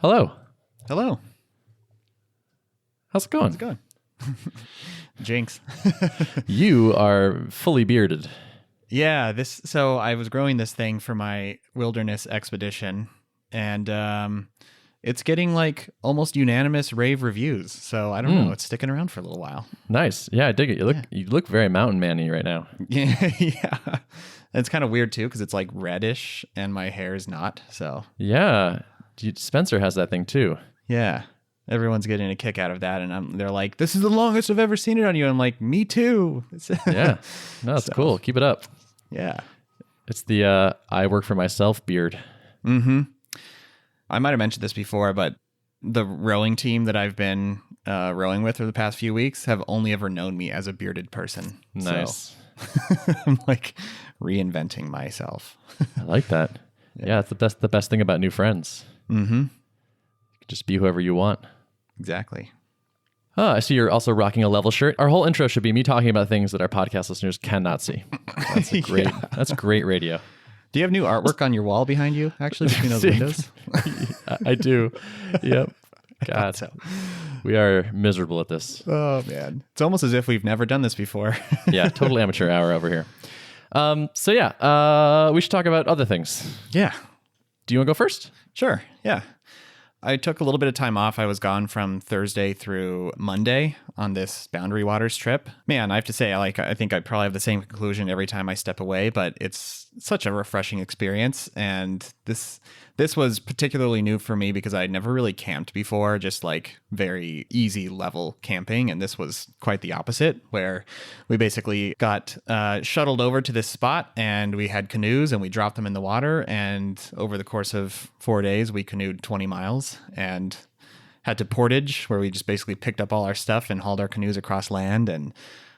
Hello. Hello. How's it going? How's it going? Jinx. You are fully bearded. Yeah, so I was growing this thing for my wilderness expedition, and it's getting like almost unanimous rave reviews. So I don't know, it's sticking around for a little while. Nice. Yeah, I dig it. You look very mountain man-y right now. Yeah. It's kind of weird too, because it's like reddish and my hair is not. So Yeah. Spencer has that thing too. yeah, everyone's getting a kick out of that, and they're like, "This is the longest I've ever seen it on you." I'm like, "Me too." Yeah. No, that's cool. Keep it up. Yeah. It's the I work for myself beard. Mm-hmm. I might have mentioned this before, but the rowing team that I've been rowing with for the past few weeks have only ever known me as a bearded person. Nice. So I'm like reinventing myself. I like that. Yeah, that's the best thing about new friends. Mm-hmm. You can just be whoever you want. Exactly. Oh, I see you're also rocking a Level shirt. Our whole intro should be me talking about things that our podcast listeners cannot see. That's great radio. Do you have new artwork on your wall behind you, actually, between those windows? I do. Yep. God, we are miserable at this. Oh, man. It's almost as if we've never done this before. Yeah, total amateur hour over here. We should talk about other things. Yeah. Do you want to go first? Sure. Yeah. I took a little bit of time off. I was gone from Thursday through Monday on this Boundary Waters trip. Man, I have to say, I think I probably have the same conclusion every time I step away, but it's such a refreshing experience. And this was particularly new for me because I'd never really camped before, just like very easy level camping. And this was quite the opposite, where we basically got shuttled over to this spot and we had canoes and we dropped them in the water. And over the course of 4 days, we canoed 20 miles and had to portage, where we just basically picked up all our stuff and hauled our canoes across land. And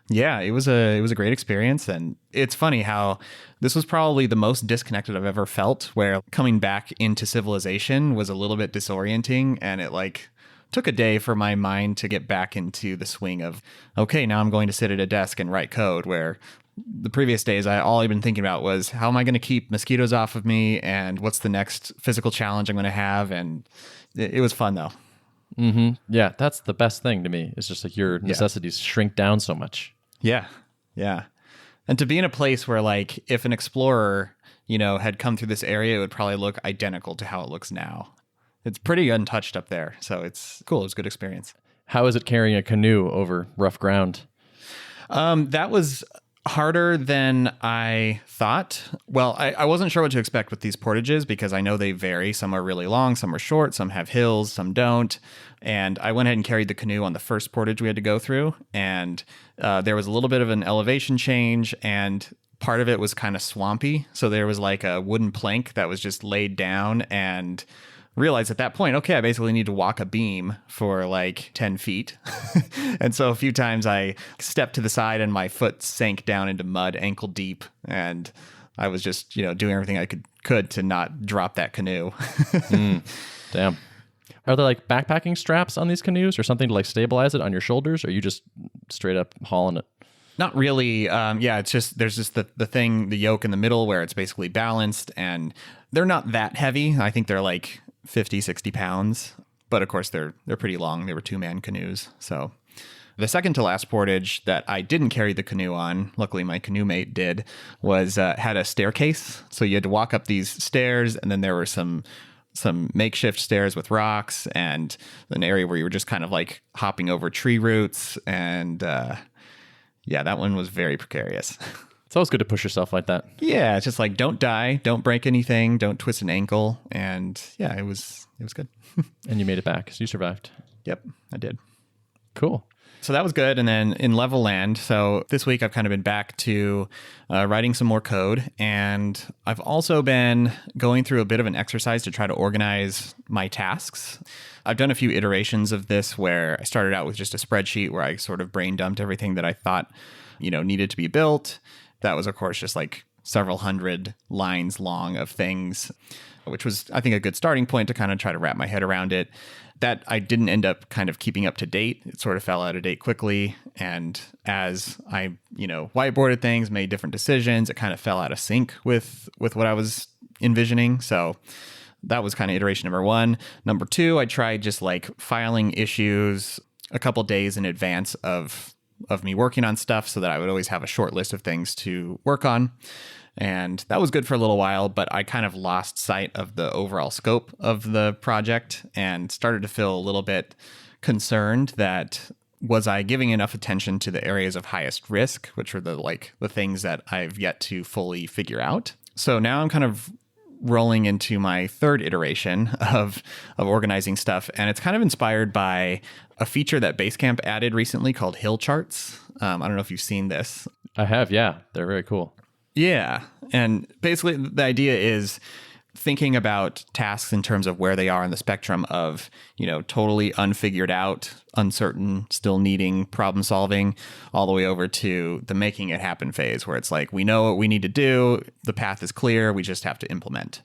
yeah, it was a great experience. And it's funny how this was probably the most disconnected I've ever felt, where coming back into civilization was a little bit disorienting, and it like took a day for my mind to get back into the swing of, okay, now I'm going to sit at a desk and write code, where the previous days all I've been thinking about was, how am I going to keep mosquitoes off of me, and what's the next physical challenge I'm going to have. And it was fun though. Mm-hmm. Yeah, that's the best thing to me. It's just like your necessities shrink down so much. Yeah. Yeah. And to be in a place where, like, if an explorer, had come through this area, it would probably look identical to how it looks now. It's pretty untouched up there. So it's cool. It was a good experience. How is it carrying a canoe over rough ground? That was harder than I thought. Well, I wasn't sure what to expect with these portages because I know they vary. Some are really long, some are short, some have hills, some don't. And I went ahead and carried the canoe on the first portage we had to go through. And there was a little bit of an elevation change, and part of it was kind of swampy. So there was like a wooden plank that was just laid down, and realized at that point, okay, I basically need to walk a beam for like 10 feet. And so a few times I stepped to the side and my foot sank down into mud ankle deep. And I was just, doing everything I could to not drop that canoe. Damn. Are there like backpacking straps on these canoes or something to like stabilize it on your shoulders? Or are you just straight up hauling it? Not really. It's just, there's just the thing, the yoke in the middle where it's basically balanced, and they're not that heavy. I think they're like 50, 60 pounds, but of course they're pretty long. They were 2-man canoes. So the second to last portage that I didn't carry the canoe on, luckily my canoe mate did, was had a staircase. So you had to walk up these stairs, and then there were some makeshift stairs with rocks and an area where you were just kind of like hopping over tree roots. And that one was very precarious. It's always good to push yourself like that. Yeah, it's just like, don't die, don't break anything, don't twist an ankle. And yeah, it was good. And you made it back, so you survived. Yep, I did. Cool. So that was good. And then in Levelland, so this week I've kind of been back to writing some more code. And I've also been going through a bit of an exercise to try to organize my tasks. I've done a few iterations of this where I started out with just a spreadsheet where I sort of brain dumped everything that I thought, needed to be built. That was, of course, just like several hundred lines long of things, which was, I think, a good starting point to kind of try to wrap my head around it. That I didn't end up kind of keeping up to date. It sort of fell out of date quickly. And as I, whiteboarded things, made different decisions, it kind of fell out of sync with what I was envisioning. So that was kind of iteration number one. Number two, I tried just like filing issues a couple days in advance of me working on stuff so that I would always have a short list of things to work on. And that was good for a little while, but I kind of lost sight of the overall scope of the project and started to feel a little bit concerned that was I giving enough attention to the areas of highest risk, which are the things that I've yet to fully figure out. So now I'm kind of rolling into my third iteration of organizing stuff. And it's kind of inspired by a feature that Basecamp added recently called hill charts. I don't know if you've seen this. I have, yeah. They're very cool. Yeah. And basically the idea is thinking about tasks in terms of where they are on the spectrum of, totally unfigured out, uncertain, still needing problem solving, all the way over to the making it happen phase where it's like, we know what we need to do. The path is clear. We just have to implement.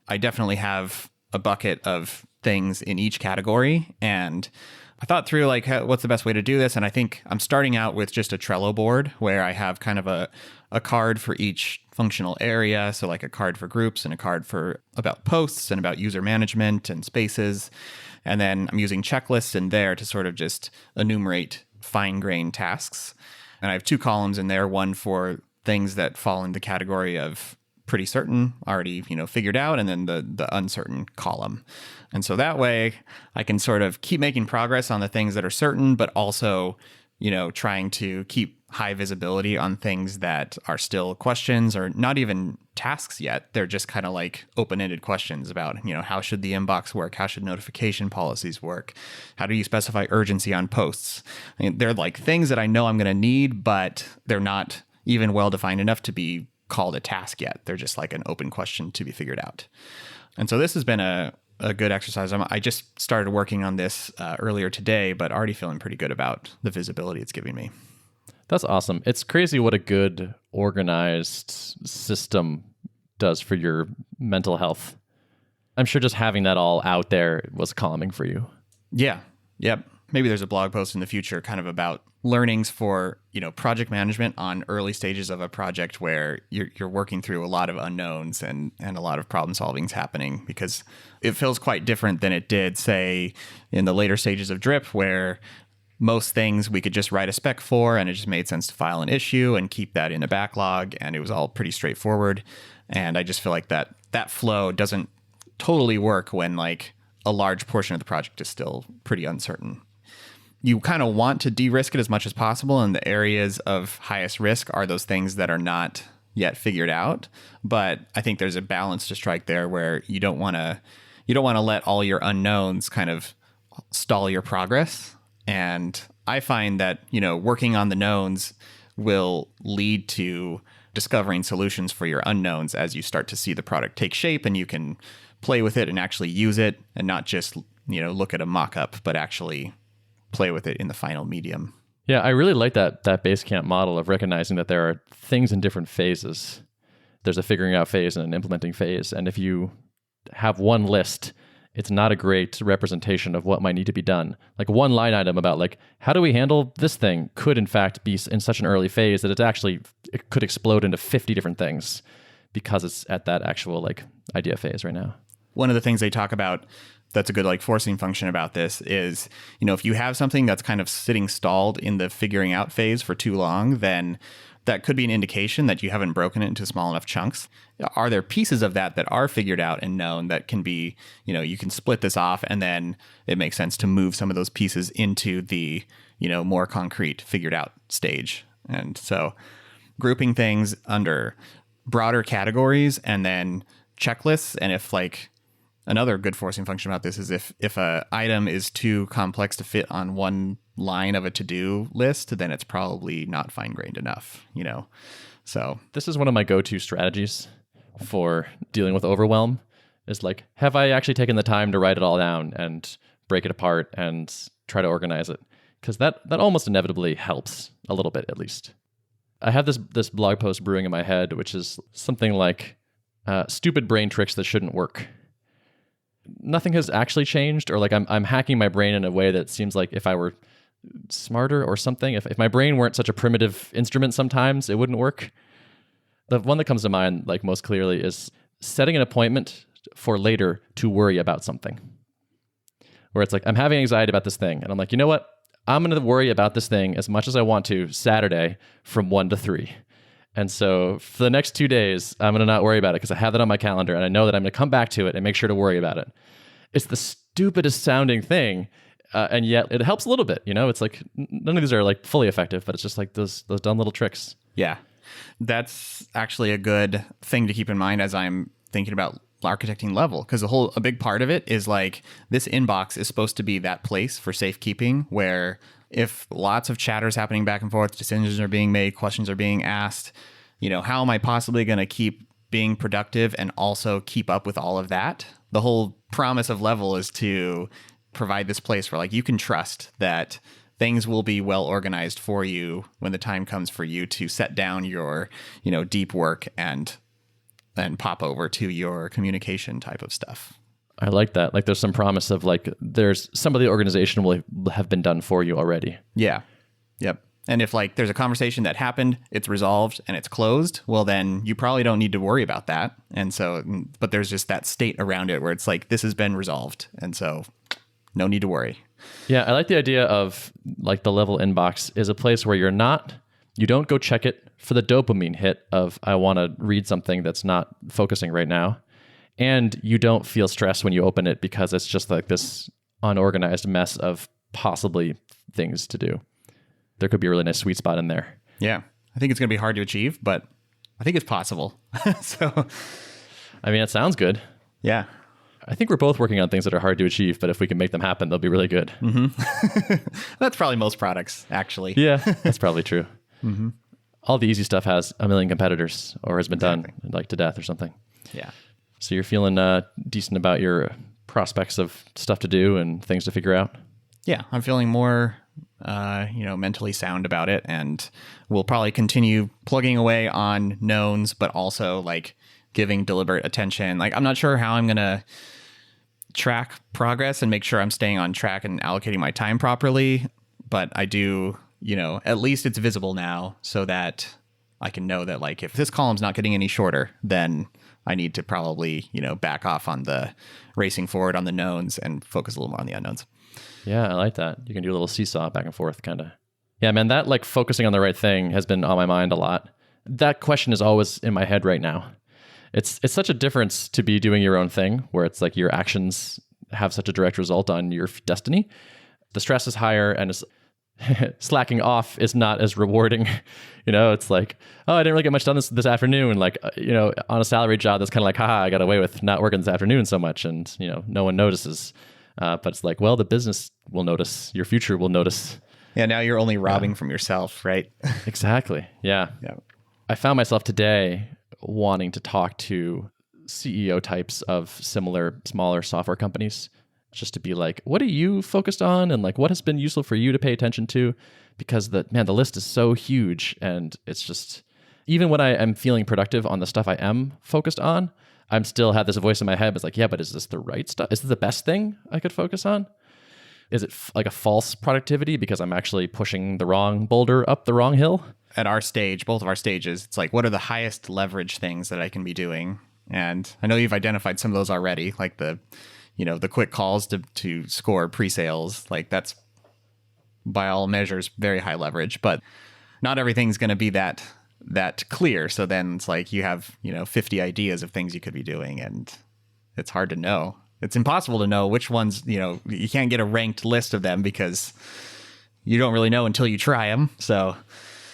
I definitely have a bucket of things in each category. And I thought through what's the best way to do this. And I think I'm starting out with just a Trello board where I have kind of a card for each functional area. So like a card for groups and a card for about posts and about user management and spaces. And then I'm using checklists in there to sort of just enumerate fine-grained tasks. And I have two columns in there, one for things that fall in the category of pretty certain, already, figured out, and then the uncertain column. And so that way I can sort of keep making progress on the things that are certain, but also, trying to keep high visibility on things that are still questions or not even tasks yet. They're just kind of like open-ended questions about, how should the inbox work? How should notification policies work? How do you specify urgency on posts? I mean, they're like things that I know I'm going to need, but they're not even well-defined enough to be called a task yet. They're just like an open question to be figured out. And so this has been a good exercise. I just started working on this earlier today, but already feeling pretty good about the visibility it's giving me. That's awesome. It's crazy what a good organized system does for your mental health. I'm sure just having that all out there was calming for you. Yeah. Yep. Maybe there's a blog post in the future kind of about learnings for, project management on early stages of a project where you're working through a lot of unknowns and a lot of problem solving is happening, because it feels quite different than it did, say, in the later stages of Drip, where most things we could just write a spec for and it just made sense to file an issue and keep that in the backlog. And it was all pretty straightforward. And I just feel like that flow doesn't totally work when like a large portion of the project is still pretty uncertain. You kind of want to de-risk it as much as possible, and the areas of highest risk are those things that are not yet figured out. But I think there's a balance to strike there where you don't want to let all your unknowns kind of stall your progress. And I find that, working on the knowns will lead to discovering solutions for your unknowns as you start to see the product take shape and you can play with it and actually use it and not just, look at a mock-up, but actually play with it in the final medium. Yeah, I really like that Basecamp model of recognizing that there are things in different phases. There's a figuring out phase and an implementing phase. And if you have one list, it's not a great representation of what might need to be done. Like one line item about like, how do we handle this thing could in fact be in such an early phase that it could explode into 50 different things because it's at that actual like idea phase right now. One of the things they talk about that's a good like forcing function about this is, if you have something that's kind of sitting stalled in the figuring out phase for too long, then that could be an indication that you haven't broken it into small enough chunks. Are there pieces of that are figured out and known that can be, you can split this off and then it makes sense to move some of those pieces into the, more concrete figured out stage. And so grouping things under broader categories and then checklists. And if another good forcing function about this is if a item is too complex to fit on one line of a to-do list, then it's probably not fine-grained enough, So this is one of my go-to strategies for dealing with overwhelm is like, have I actually taken the time to write it all down and break it apart and try to organize it? Because that almost inevitably helps a little bit, at least. I have this blog post brewing in my head, which is something like stupid brain tricks that shouldn't work. Nothing has actually changed, or like I'm hacking my brain in a way that seems like if I were smarter or something, if my brain weren't such a primitive instrument sometimes, it wouldn't work. The one that comes to mind like most clearly is setting an appointment for later to worry about something. Where it's like, I'm having anxiety about this thing. And I'm like, you know what? I'm going to worry about this thing as much as I want to Saturday from 1 to 3. And so for the next 2 days, I'm going to not worry about it because I have it on my calendar and I know that I'm going to come back to it and make sure to worry about it. It's the stupidest sounding thing. And yet it helps a little bit, you know, it's like none of these are like fully effective, but it's just like those dumb little tricks. Yeah. That's actually a good thing to keep in mind as I'm thinking about architecting Level, because a big part of it is like this inbox is supposed to be that place for safekeeping where if lots of chatter is happening back and forth, decisions are being made, questions are being asked, you know, how am I possibly going to keep being productive and also keep up with all of that? The whole promise of Level is to provide this place where like you can trust that things will be well organized for you when the time comes for you to set down your, you know, deep work and then pop over to your communication type of stuff. I like that. Like there's some promise of like there's some of the organization will have been done for you already. Yeah. Yep. And if like there's a conversation that happened, it's resolved and it's closed, well then you probably don't need to worry about that. And so, but there's just that state around it where it's like this has been resolved. And so no need to worry. Yeah, I like the idea of like the Level inbox is a place where you don't go check it for the dopamine hit of I want to read something that's not focusing right now. And you don't feel stressed when you open it because it's just like this unorganized mess of possibly things to do. There could be a really nice sweet spot in there. Yeah, I think it's going to be hard to achieve, but I think it's possible. So, I mean, it sounds good. Yeah. I think we're both working on things that are hard to achieve, but if we can make them happen, they'll be really good. Mm-hmm. That's probably most products, actually. Yeah, that's probably true. Mm-hmm. All the easy stuff has a million competitors or has been done like to death or something. Yeah. So you're feeling decent about your prospects of stuff to do and things to figure out? Yeah, I'm feeling more, mentally sound about it, and we'll probably continue plugging away on knowns, but also like giving deliberate attention. Like I'm not sure how I'm going to track progress and make sure I'm staying on track and allocating my time properly, but I do, at least it's visible now so that I can know that like if this column's not getting any shorter, then I need to probably, back off on the racing forward on the knowns and focus a little more on the unknowns. Yeah, I like that. You can do a little seesaw back and forth kind of. Yeah, man, that like focusing on the right thing has been on my mind a lot. That question is always in my head right now. It's such a difference to be doing your own thing where it's like your actions have such a direct result on your destiny. The stress is higher and slacking off is not as rewarding. It's like, oh, I didn't really get much done this afternoon. Like, on a salary job, that's kind of like, haha, I got away with not working this afternoon so much. And, no one notices. But it's like, well, the business will notice. Your future will notice. Yeah, now you're only robbing from yourself, right? Exactly. Yeah. I found myself today wanting to talk to CEO types of similar, smaller software companies just to be like, what are you focused on? And like, what has been useful for you to pay attention to? Because the list is so huge. And it's just, even when I am feeling productive on the stuff I am focused on, I'm still have this voice in my head. It's like, yeah, but is this the right stuff? Is this the best thing I could focus on? Is it like a false productivity because I'm actually pushing the wrong boulder up the wrong hill? At our stage, both of our stages, it's like, what are the highest leverage things that I can be doing? And I know you've identified some of those already, like the quick calls to score pre-sales. Like that's by all measures very high leverage, but not everything's going to be that clear. So then it's like you have 50 ideas of things you could be doing, and it's hard to know. It's impossible to know which ones. You can't get a ranked list of them because you don't really know until you try them. So.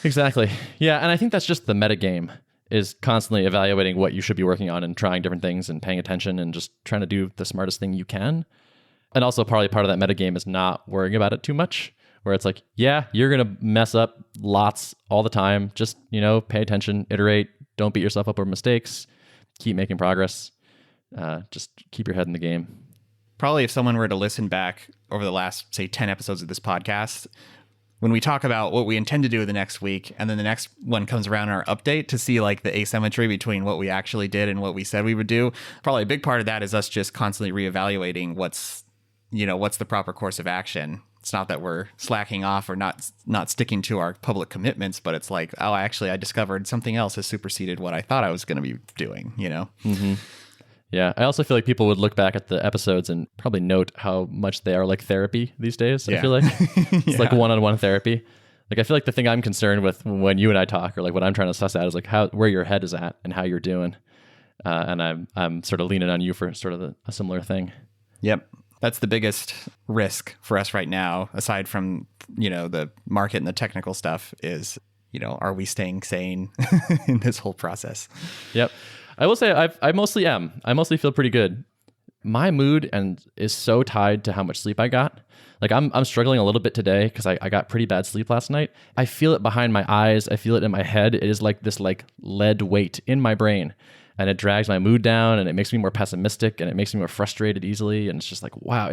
Exactly. Yeah. And I think that's just the meta game is constantly evaluating what you should be working on and trying different things and paying attention and just trying to do the smartest thing you can. And also probably part of that meta game is not worrying about it too much, where it's like, yeah, you're going to mess up lots all the time. Just, pay attention, iterate, don't beat yourself up over mistakes, keep making progress. Just keep your head in the game. Probably if someone were to listen back over the last, say, 10 episodes of this podcast, when we talk about what we intend to do the next week, and then the next one comes around in our update to see like the asymmetry between what we actually did and what we said we would do, probably a big part of that is us just constantly reevaluating what's the proper course of action. It's not that we're slacking off or not sticking to our public commitments, but it's like, oh, I discovered something else has superseded what I thought I was going to be doing, Mm-hmm. Yeah. I also feel like people would look back at the episodes and probably note how much they are like therapy these days. I feel like it's like one-on-one therapy. Like I feel like the thing I'm concerned with when you and I talk, or like what I'm trying to suss out, is like where your head is at and how you're doing. And I'm sort of leaning on you for sort of a similar thing. Yep. That's the biggest risk for us right now, aside from, the market and the technical stuff, is, are we staying sane in this whole process? Yep. I will say I mostly am. I mostly feel pretty good. My mood is so tied to how much sleep I got. Like I'm struggling a little bit today because I got pretty bad sleep last night. I feel it behind my eyes. I feel it in my head. It is like this like lead weight in my brain, and it drags my mood down, and it makes me more pessimistic, and it makes me more frustrated easily. And it's just like, wow,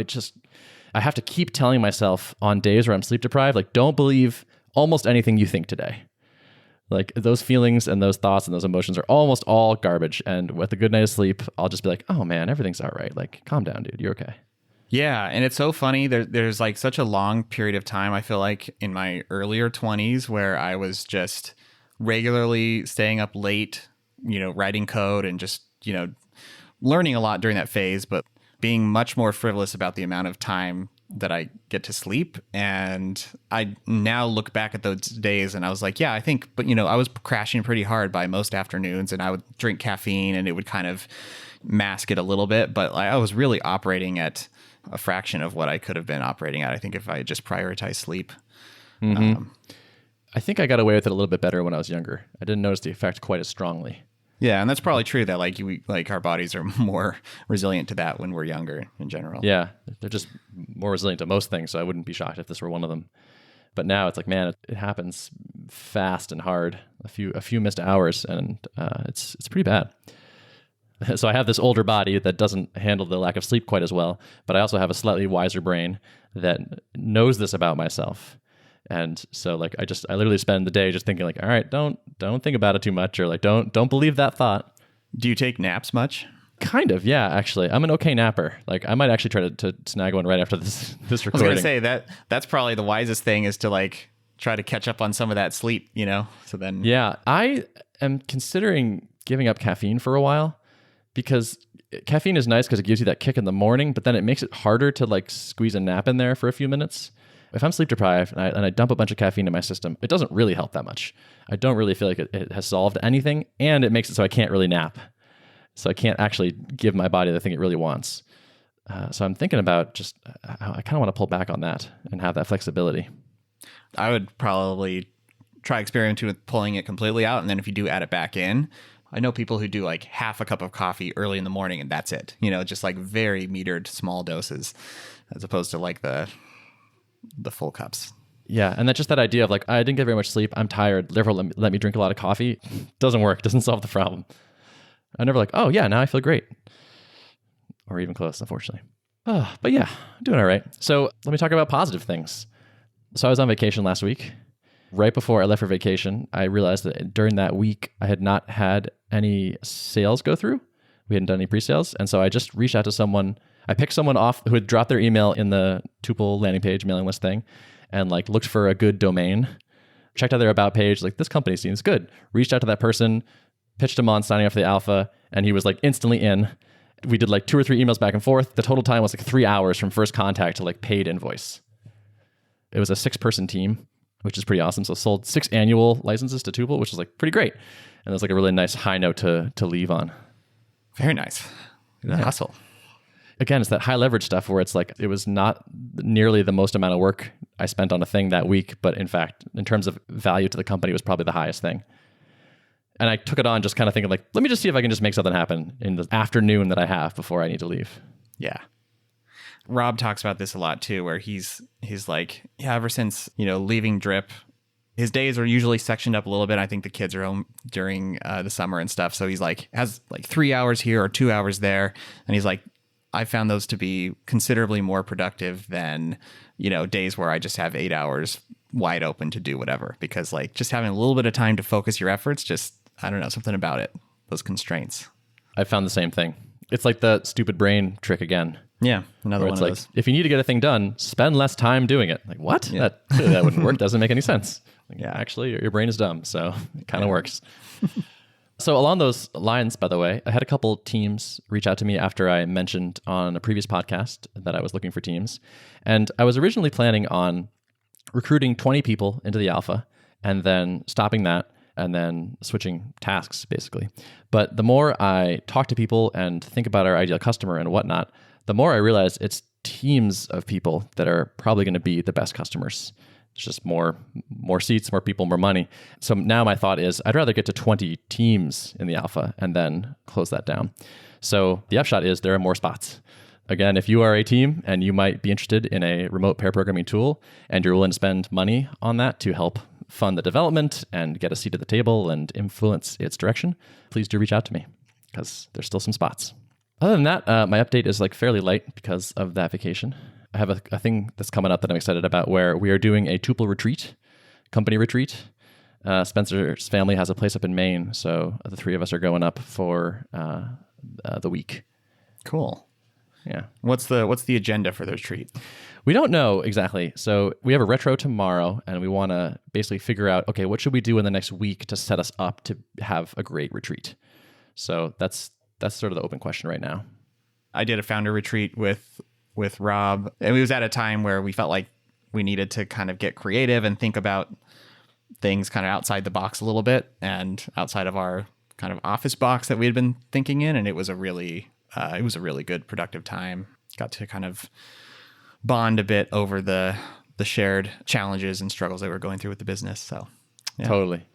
I have to keep telling myself on days where I'm sleep deprived, like, don't believe almost anything you think today. Like those feelings and those thoughts and those emotions are almost all garbage. And with a good night of sleep, I'll just be like, oh man, everything's all right. Like, calm down, dude. You're okay. Yeah. And it's so funny. There's like such a long period of time, I feel like, in my earlier 20s where I was just regularly staying up late, writing code and just, learning a lot during that phase, but being much more frivolous about the amount of time that I get to sleep. And I now look back at those days and I was like, yeah, I think, but I was crashing pretty hard by most afternoons, and I would drink caffeine and it would kind of mask it a little bit. But I was really operating at a fraction of what I could have been operating at, I think, if I had just prioritized sleep. Mm-hmm. I think I got away with it a little bit better when I was younger. I didn't notice the effect quite as strongly. Yeah, and that's probably true that like our bodies are more resilient to that when we're younger in general. Yeah, they're just more resilient to most things, so I wouldn't be shocked if this were one of them. But now it's like, man, it happens fast and hard. A few missed hours, and it's pretty bad. So I have this older body that doesn't handle the lack of sleep quite as well, but I also have a slightly wiser brain that knows this about myself. And so like I literally spend the day just thinking like, all right, don't think about it too much, or like don't believe that thought. Do you take naps much? Kind of, yeah, actually. I'm an okay napper. Like I might actually try to snag one right after this recording. I was going to say that's probably the wisest thing, is to like try to catch up on some of that sleep, So then yeah, I am considering giving up caffeine for a while, because caffeine is nice because it gives you that kick in the morning, but then it makes it harder to like squeeze a nap in there for a few minutes. If I'm sleep deprived and I dump a bunch of caffeine in my system, it doesn't really help that much. I don't really feel like it has solved anything, and it makes it so I can't really nap. So I can't actually give my body the thing it really wants. So I'm thinking about just, I kind of want to pull back on that and have that flexibility. I would probably try experimenting with pulling it completely out, and then if you do add it back in, I know people who do like half a cup of coffee early in the morning and that's it. Just like very metered small doses, as opposed to like the full cups. Yeah, and that's just that idea of like, I didn't get very much sleep, I'm tired, therefore let me drink a lot of coffee. Doesn't work, doesn't solve the problem. I'm never like, oh yeah, now I feel great. Or even close, unfortunately. But yeah, I'm doing all right. So let me talk about positive things. So I was on vacation last week. Right before I left for vacation, I realized that during that week, I had not had any sales go through. We hadn't done any pre-sales. And so I just reached out to someone. I picked someone off who had dropped their email in the Tuple landing page mailing list thing, and like looked for a good domain, checked out their about page, like this company seems good. Reached out to that person, pitched him on signing up for the alpha, and he was like instantly in. We did like 2 or 3 emails back and forth. The total time was like 3 hours from first contact to like paid invoice. It was a 6-person team, which is pretty awesome. So sold 6 annual licenses to Tuple, which is like pretty great. And it was like a really nice high note to leave on. Very nice. Yeah. Hustle. Again, it's that high leverage stuff where it's like, it was not nearly the most amount of work I spent on a thing that week, but in fact, in terms of value to the company, it was probably the highest thing. And I took it on just kind of thinking like, let me just see if I can just make something happen in the afternoon that I have before I need to leave. Yeah. Rob talks about this a lot too, where he's like, yeah, ever since, leaving Drip, his days are usually sectioned up a little bit. I think the kids are home during the summer and stuff. So he's like, has like 3 hours here or 2 hours there. And he's like, I found those to be considerably more productive than, days where I just have 8 hours wide open to do whatever, because like just having a little bit of time to focus your efforts, just, I don't know, something about it, those constraints. I found the same thing. It's like the stupid brain trick again. Yeah, another one of those. If you need to get a thing done, spend less time doing it. Like, what? Yeah. That wouldn't work. Doesn't make any sense. Like, Yeah. Actually, your brain is dumb, so it kind of works. So along those lines, by the way, I had a couple teams reach out to me after I mentioned on a previous podcast that I was looking for teams. And I was originally planning on recruiting 20 people into the alpha and then stopping that and then switching tasks, basically. But the more I talk to people and think about our ideal customer and whatnot, the more I realize it's teams of people that are probably going to be the best customers. It's just more seats, more people, more money. So now my thought is I'd rather get to 20 teams in the alpha and then close that down. So the upshot is there are more spots. Again, if you are a team and you might be interested in a remote pair programming tool and you're willing to spend money on that to help fund the development and get a seat at the table and influence its direction, please do reach out to me because there's still some spots. Other than that, my update is like fairly light because of that vacation. I have a thing that's coming up that I'm excited about where we are doing a tuple retreat, company retreat. Spencer's family has a place up in Maine, so the three of us are going up for the week. Cool. Yeah. What's the agenda for the retreat? We don't know exactly. So we have a retro tomorrow, and we want to basically figure out, okay, what should we do in the next week to set us up to have a great retreat? So that's sort of the open question right now. I did a founder retreat with Rob, and it was at a time where we felt like we needed to kind of get creative and think about things kind of outside the box a little bit and outside of our kind of office box that we had been thinking in. And it was a really good productive time. Got to kind of bond a bit over the shared challenges and struggles that we're going through with the business. So yeah. Totally.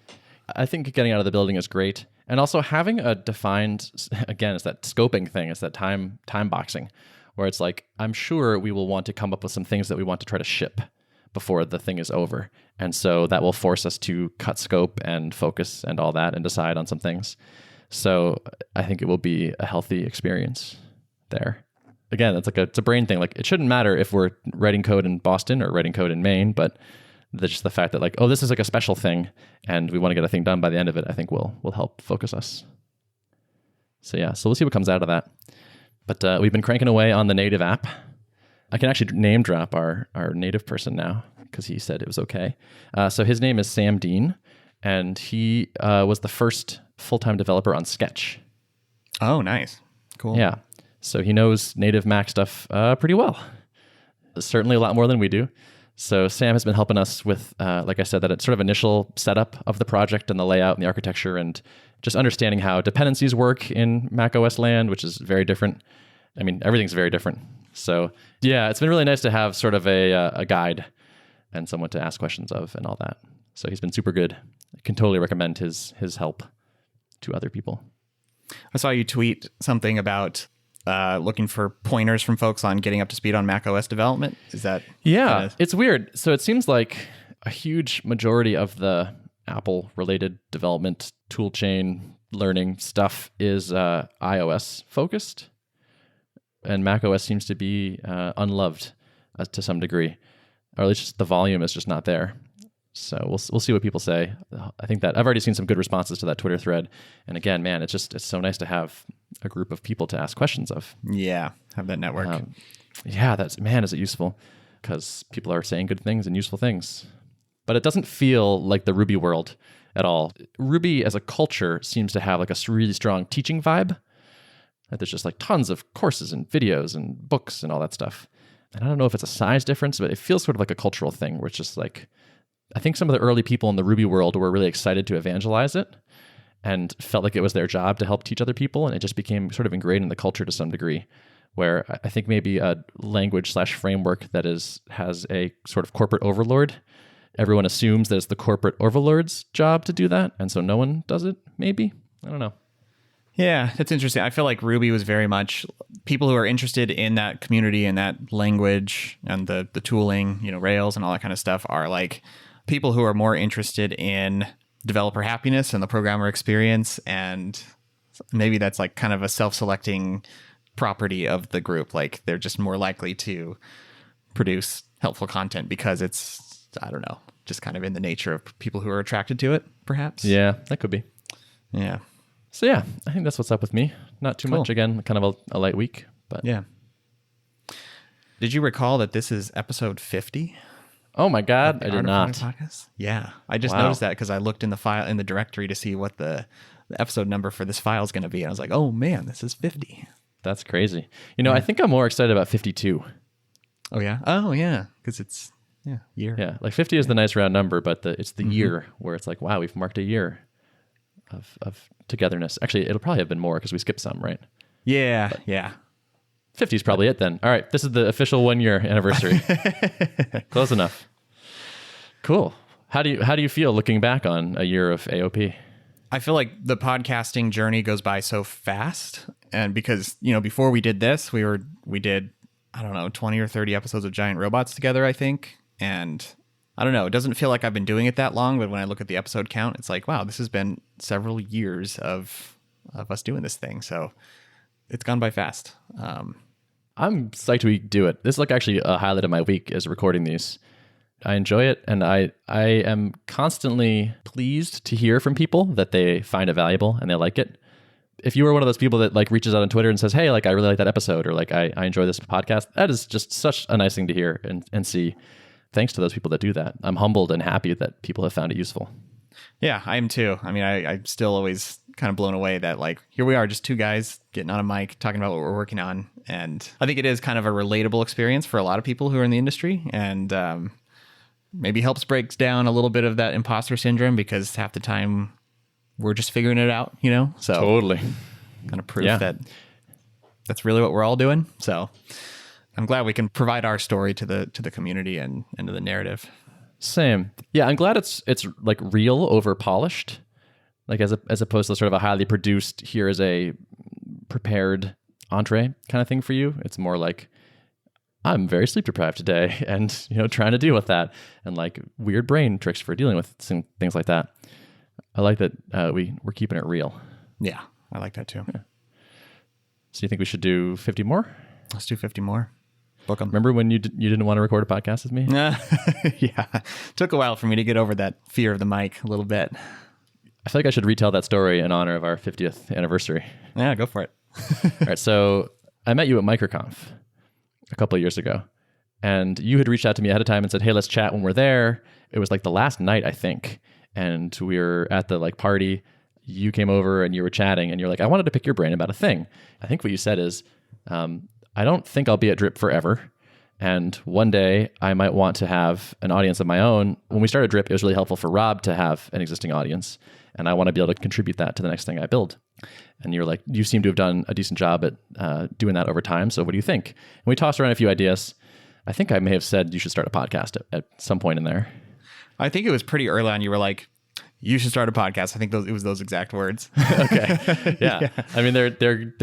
I think getting out of the building is great. And also having a defined, again, it's that scoping thing. It's that time boxing where it's like, I'm sure we will want to come up with some things that we want to try to ship before the thing is over. And so that will force us to cut scope and focus and all that and decide on some things. So I think it will be a healthy experience there. Again, it's a brain thing. Like it shouldn't matter if we're writing code in Boston or writing code in Maine, but just the fact that like, oh, this is like a special thing and we want to get a thing done by the end of it, I think will help focus us. So yeah, so we'll see what comes out of that. But we've been cranking away on the native app. I can actually name drop our native person now because he said it was okay. So his name is Sam Dean, and he was the first full-time developer on Sketch. Oh, nice. Cool. Yeah. So he knows native Mac stuff pretty well. Certainly a lot more than we do. So Sam has been helping us with, like I said, that sort of initial setup of the project and the layout and the architecture and just understanding how dependencies work in Mac OS land, which is very different. I mean, everything's very different. So yeah, it's been really nice to have sort of a guide and someone to ask questions of and all that. So he's been super good. I can totally recommend his help to other people. I saw you tweet something about looking for pointers from folks on getting up to speed on Mac OS development. Is that? Yeah, it's weird. So it seems like a huge majority of the Apple-related development toolchain learning stuff is iOS focused, and Mac OS seems to be unloved to some degree, or at least just the volume is just not there. So we'll see what people say. I think that I've already seen some good responses to that Twitter thread. And again, man, it's so nice to have a group of people to ask questions of. Yeah, have that network. Yeah, is it useful? Because people are saying good things and useful things. But it doesn't feel like the Ruby world at all. Ruby as a culture seems to have like a really strong teaching vibe. That there's just like tons of courses and videos and books and all that stuff. And I don't know if it's a size difference, but it feels sort of like a cultural thing where it's just like, I think some of the early people in the Ruby world were really excited to evangelize it and felt like it was their job to help teach other people. And it just became sort of ingrained in the culture to some degree, where I think maybe a language/framework that has a sort of corporate overlord, everyone assumes that it's the corporate overlord's job to do that. And so no one does it, maybe. I don't know. Yeah, that's interesting. I feel like Ruby was very much people who are interested in that community and that language and the tooling, Rails and all that kind of stuff are like people who are more interested in developer happiness and the programmer experience. And maybe that's like kind of a self-selecting property of the group. Like they're just more likely to produce helpful content because it's, I don't know, just kind of in the nature of people who are attracted to it, perhaps. Yeah, that could be. Yeah. So yeah, I think that's what's up with me. Not too much, again, kind of a light week, but yeah. Did you recall that this is episode 50? Oh my God, I did not. Yeah, I just noticed that because I looked in the file in the directory to see what the the episode number for this file is going to be. And I was like, oh man, this is 50. That's crazy. I think I'm more excited about 52. Oh yeah. Oh yeah. Because it's year. Yeah, like 50 is the nice round number, but it's the year where it's like, wow, we've marked a year of togetherness. Actually, it'll probably have been more because we skipped some, right? Yeah, yeah. 50 is probably it then. All right, this is the official 1 year anniversary. Close enough. Cool. How do you feel looking back on a year of AOP? I feel like the podcasting journey goes by so fast, and because before we did this, we did I don't know 20 or 30 episodes of Giant Robots together, I think, and I don't know. It doesn't feel like I've been doing it that long, but when I look at the episode count, it's like, wow, this has been several years of us doing this thing. So it's gone by fast. I'm psyched we do it. This is like actually a highlight of my week is recording these. I enjoy it, and I am constantly pleased to hear from people that they find it valuable and they like it. If you were one of those people that like reaches out on Twitter and says, hey, like I really like that episode, or like I enjoy this podcast, that is just such a nice thing to hear and see. Thanks to those people that do that. I'm humbled and happy that people have found it useful. Yeah, I am too. I mean, I'm still always kind of blown away that like here we are, just two guys getting on a mic, talking about what we're working on. And I think it is kind of a relatable experience for a lot of people who are in the industry, and maybe helps break down a little bit of that imposter syndrome, because half the time we're just figuring it out, So Totally. Kind of proof that that's really what we're all doing. So I'm glad we can provide our story to the community and to the narrative. Same. Yeah, I'm glad it's like real over polished, like as opposed to sort of a highly produced, here is a prepared entree kind of thing for you. It's more like, I'm very sleep deprived today, and trying to deal with that, and like weird brain tricks for dealing with some things like that. I like that we're keeping it real. Yeah, I like that too. Yeah. So you think we should do 50 more? Let's do 50 more. Book 'em. Remember when you didn't want to record a podcast with me? Yeah. Took a while for me to get over that fear of the mic a little bit. I feel like I should retell that story in honor of our 50th anniversary. Yeah, go for it. All right. So I met you at MicroConf a couple of years ago, and you had reached out to me ahead of time and said, hey, let's chat when we're there. It was like the last night, I think. And we were at the like party. You came over and you were chatting, and you're like, I wanted to pick your brain about a thing. I think what you said is, I don't think I'll be at Drip forever. And one day I might want to have an audience of my own. When we started Drip, it was really helpful for Rob to have an existing audience. And I want to be able to contribute that to the next thing I build. And you're like, you seem to have done a decent job at doing that over time. So what do you think? And we tossed around a few ideas. I think I may have said you should start a podcast at some point in there. I think it was pretty early on. You were like, you should start a podcast. I think it was those exact words. Okay. Yeah. I mean, they're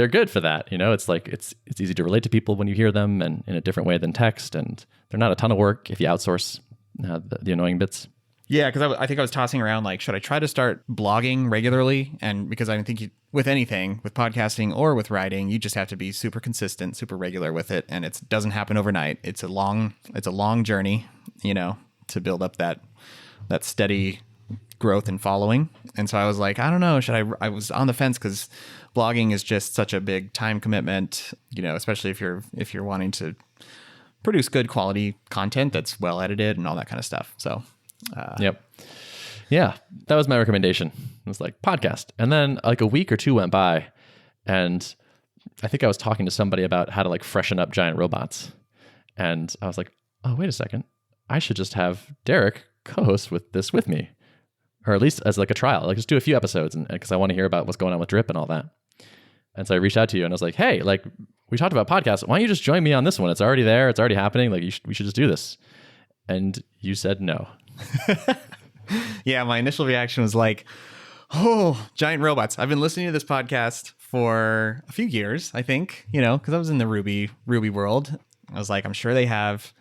good for that. It's like, it's easy to relate to people when you hear them, and in a different way than text. And they're not a ton of work if you outsource the annoying bits. Yeah. Cause I think I was tossing around like, should I try to start blogging regularly? And because I think with anything, with podcasting or with writing, you just have to be super consistent, super regular with it. And it doesn't happen overnight. It's a long journey, to build up that steady growth and following. And so I was like, I don't know, I was on the fence, because blogging is just such a big time commitment, especially if you're wanting to produce good quality content that's well edited and all that kind of stuff. So yep. Yeah, that was my recommendation. It was like podcast. And then like a week or two went by, and I think I was talking to somebody about how to like freshen up Giant Robots. And I was like, oh, wait a second. I should just have Derrick co-host with me. Or at least as like a trial, like just do a few episodes, and because I want to hear about what's going on with Drip and all that. And so I reached out to you and I was like, hey, like we talked about podcasts. Why don't you just join me on this one? It's already there. It's already happening. Like we should just do this. And you said no. Yeah. My initial reaction was like, oh, Giant Robots. I've been listening to this podcast for a few years, I think, because I was in the Ruby world. I was like, I'm sure they have,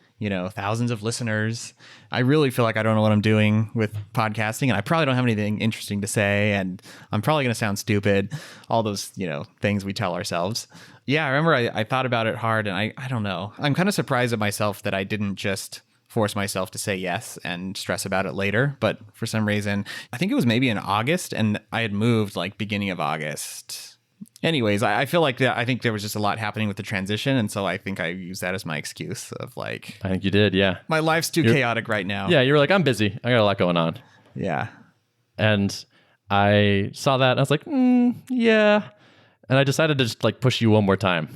thousands of listeners. I really feel like I don't know what I'm doing with podcasting, and I probably don't have anything interesting to say, and I'm probably going to sound stupid. All those, things we tell ourselves. Yeah, I remember I thought about it hard, and I don't know. I'm kind of surprised at myself that I didn't just force myself to say yes and stress about it later. But for some reason, I think it was maybe in August, and I had moved like beginning of August. Anyways, I feel like I think there was just a lot happening with the transition. And so I think I use that as my excuse of like, I think you did. Yeah. My life's too chaotic right now. Yeah. You were like, I'm busy. I got a lot going on. Yeah. And I saw that and I was like, yeah. And I decided to just like push you one more time.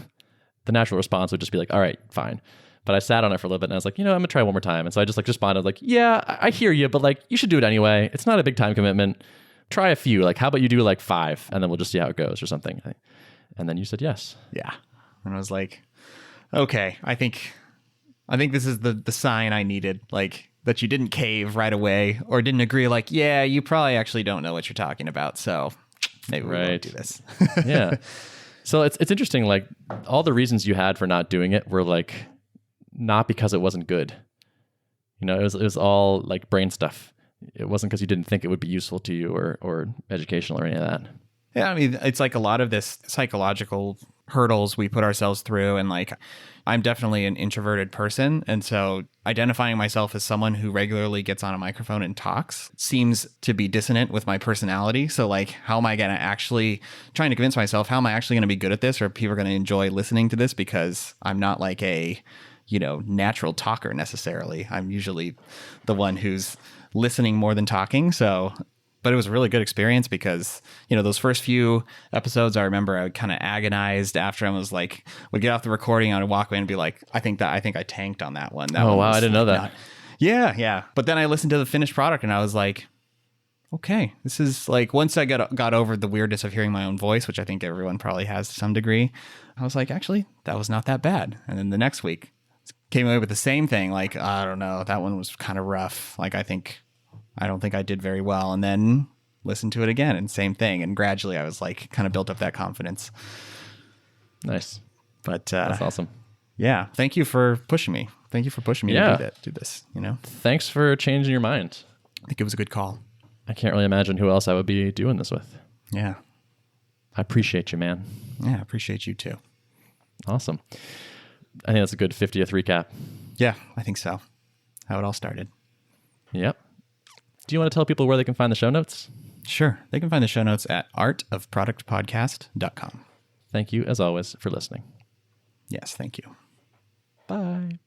The natural response would just be like, all right, fine. But I sat on it for a little bit and I was like, I'm going to try one more time. And so I just like responded like, yeah, I hear you, but like you should do it anyway. It's not a big time commitment. Try a few. Like, how about you do like 5 and then we'll just see how it goes or something. And then you said yes. Yeah. And I was like, okay, I think this is the sign I needed. Like that you didn't cave right away or didn't agree. Like, yeah, you probably actually don't know what you're talking about. So maybe we won't do this. Yeah. So it's interesting. Like all the reasons you had for not doing it were like not because it wasn't good. It was all like brain stuff. It wasn't because you didn't think it would be useful to you or educational or any of that. Yeah, I mean, it's like a lot of this psychological hurdles we put ourselves through. And like, I'm definitely an introverted person. And so identifying myself as someone who regularly gets on a microphone and talks seems to be dissonant with my personality. So like, how am I going to actually trying to convince myself, how am I actually going to be good at this? Or people are going to enjoy listening to this because I'm not like a, natural talker necessarily. I'm usually the one who's listening more than talking. So, but it was a really good experience because, those first few episodes, I remember I kind of agonized after I was like, would get off the recording, I would walk away and be like, I think I tanked on that one. Oh, wow. I didn't know that. Yeah. But then I listened to the finished product and I was like, okay, this is like, once I got over the weirdness of hearing my own voice, which I think everyone probably has to some degree, I was like, actually, that was not that bad. And then the next week came away with the same thing. Like, I don't know, that one was kind of rough. Like, I don't think I did very well. And then listened to it again and same thing. And gradually I was like, kind of built up that confidence. Nice. But that's awesome. Yeah. Thank you for pushing me. Thank you for pushing me to do this, Thanks for changing your mind. I think it was a good call. I can't really imagine who else I would be doing this with. Yeah. I appreciate you, man. Yeah. I appreciate you too. Awesome. I think that's a good 50th recap. Yeah, I think so. How it all started. Yep. Do you want to tell people where they can find the show notes? Sure. They can find the show notes at artofproductpodcast.com. Thank you, as always, for listening. Yes, thank you. Bye.